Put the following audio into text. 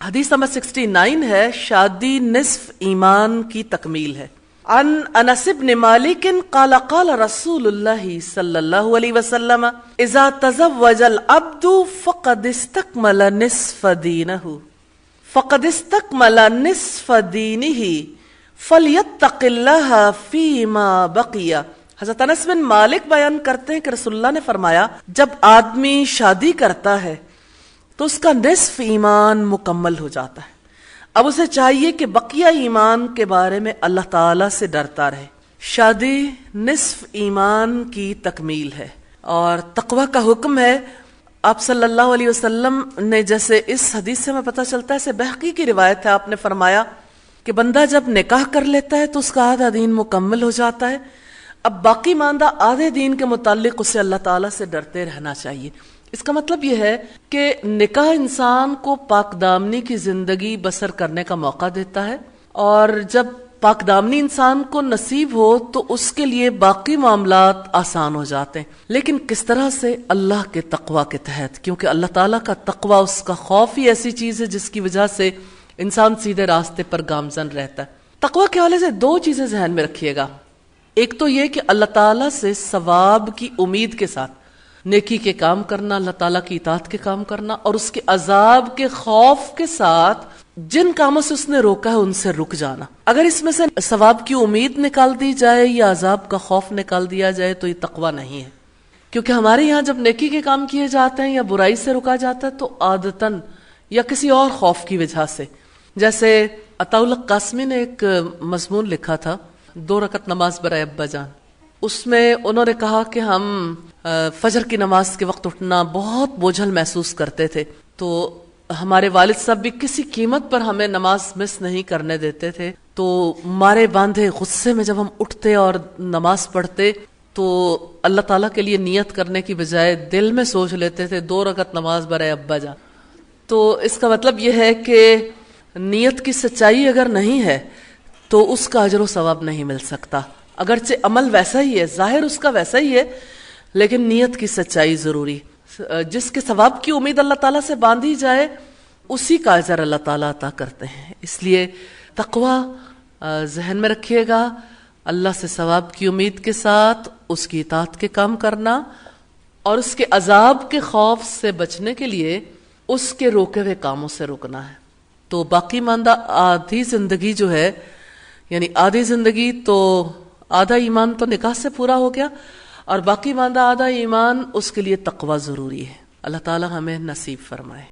حدیث نمبر 69 ہے، شادی نصف ایمان کی تکمیل ہے۔ عن انس بن مالک قال قال رسول اللہ صلی اللہ علیہ وسلم اذا تزوج العبد فقد استكمل نصف دینہ فلیتق اللہ فیما بقی۔ حضرت انس بن مالک بیان کرتے ہیں کہ رسول اللہ نے فرمایا جب آدمی شادی کرتا ہے تو اس کا نصف ایمان مکمل ہو جاتا ہے، اب اسے چاہیے کہ بقیہ ایمان کے بارے میں اللہ تعالیٰ سے ڈرتا رہے۔ شادی نصف ایمان کی تکمیل ہے اور تقوی کا حکم ہے۔ آپ صلی اللہ علیہ وسلم نے جیسے اس حدیث سے ہمیں پتہ چلتا ہے، بہقی کی روایت ہے، آپ نے فرمایا کہ بندہ جب نکاح کر لیتا ہے تو اس کا آدھا دین مکمل ہو جاتا ہے، اب باقی ماندہ آدھے دین کے متعلق اسے اللہ تعالیٰ سے ڈرتے رہنا چاہیے۔ اس کا مطلب یہ ہے کہ نکاح انسان کو پاک دامنی کی زندگی بسر کرنے کا موقع دیتا ہے، اور جب پاک دامنی انسان کو نصیب ہو تو اس کے لیے باقی معاملات آسان ہو جاتے ہیں۔ لیکن کس طرح سے؟ اللہ کے تقوی کے تحت، کیونکہ اللہ تعالیٰ کا تقوی، اس کا خوف ہی ایسی چیز ہے جس کی وجہ سے انسان سیدھے راستے پر گامزن رہتا ہے۔ تقوی کے حوالے سے دو چیزیں ذہن میں رکھیے گا، ایک تو یہ کہ اللہ تعالیٰ سے ثواب کی امید کے ساتھ نیکی کے کام کرنا، اللہ تعالیٰ کی اطاعت کے کام کرنا، اور اس کے عذاب کے خوف کے ساتھ جن کاموں سے اس نے روکا ہے ان سے رک جانا۔ اگر اس میں سے ثواب کی امید نکال دی جائے یا عذاب کا خوف نکال دیا جائے تو یہ تقوی نہیں ہے، کیونکہ ہمارے یہاں جب نیکی کے کام کیے جاتے ہیں یا برائی سے رکا جاتا ہے تو عادتاً یا کسی اور خوف کی وجہ سے، جیسے عطاء اللہ قاسمی نے ایک مضمون لکھا تھا 2 رکعت نماز برائے ابا جان، اس میں انہوں نے کہا کہ ہم فجر کی نماز کے وقت اٹھنا بہت بوجھل محسوس کرتے تھے، تو ہمارے والد صاحب بھی کسی قیمت پر ہمیں نماز مس نہیں کرنے دیتے تھے، تو مارے باندھے غصے میں جب ہم اٹھتے اور نماز پڑھتے تو اللہ تعالیٰ کے لیے نیت کرنے کی بجائے دل میں سوچ لیتے تھے 2 رکعت نماز برائے ابا جان۔ تو اس کا مطلب یہ ہے کہ نیت کی سچائی اگر نہیں ہے تو اس کا اجر و ثواب نہیں مل سکتا، اگرچہ عمل ویسا ہی ہے، ظاہر اس کا ویسا ہی ہے، لیکن نیت کی سچائی ضروری۔ جس کے ثواب کی امید اللہ تعالیٰ سے باندھی جائے اسی کا اجر اللہ تعالیٰ عطا کرتے ہیں۔ اس لیے تقوی ذہن میں رکھیے گا، اللہ سے ثواب کی امید کے ساتھ اس کی اطاعت کے کام کرنا، اور اس کے عذاب کے خوف سے بچنے کے لیے اس کے روکے ہوئے کاموں سے رکنا ہے۔ تو باقی ماندہ آدھی زندگی جو ہے، یعنی آدھی زندگی تو آدھا ایمان تو نکاح سے پورا ہو گیا، اور باقی ماندہ آدھا ایمان اس کے لیے تقوی ضروری ہے۔ اللہ تعالی ہمیں نصیب فرمائے۔